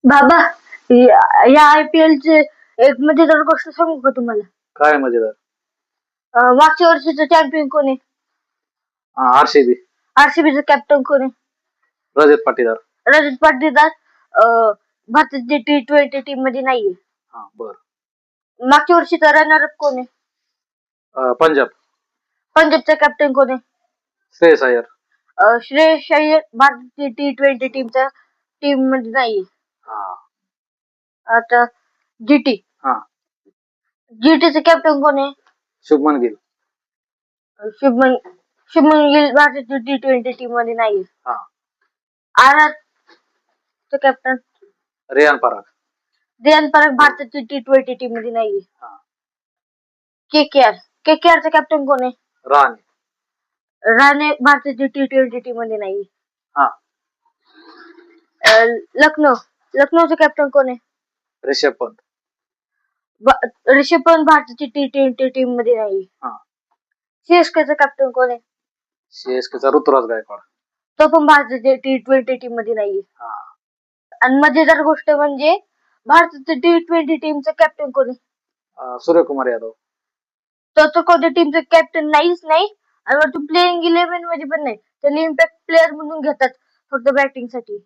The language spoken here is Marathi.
बाबा, या IPL चे एक मजेदार गोष्ट सांगू का तुम्हाला? काय मजेदार? मागच्या वर्षीचं चॅम्पियन कोण आहे? RCB. RCB चं कॅप्टन कोण आहे? रजत पाटीदार. रजत पाटीदार भारताची T20 टीम मध्ये नाहीये. बर. मागच्या वर्षीचा रनर अप कोण आहे? पंजाब. पंजाबचा कॅप्टन कोण आहे? श्रेयस अय्यर. श्रेयस अय्यर भारताची T20 टीम मध्ये नाहीये. आता GT. GT चं कॅप्टन कोण आहे? शुभमन गिल. शुभमन गिल भारताची T20 टीम मध्ये नाहीये. RR चं कॅप्टन रियान पराग. रियान पराग भारताची T20 टीम मध्ये नाहीये. KKR चं कॅप्टन कोण आहे? राणे भारताची T20 टीम मध्ये नाहीये. लखनौचं कॅप्टन कोण आहे? ऋषभ पंत. ऋषभ पंत भारताची T20 टीम मध्ये नाहीये. CSK चं कॅप्टन कोण आहे? CSK चा ऋतुराज गायकवाड. तो पण भारताची T20 टीम मध्ये नाहीये. आणि मजेदार गोष्ट म्हणजे भारताच्या T20 टीमचं कॅप्टन कोण आहे? सूर्यकुमार यादव. तो तर कोणत्या टीमचा कॅप्टन नाहीच नाही आणि वरतून प्लेइंग 11 मध्ये पण नाही. त्याला इम्पॅक्ट प्लेअर म्हणून घेतात फक्त बॅटिंग साठी.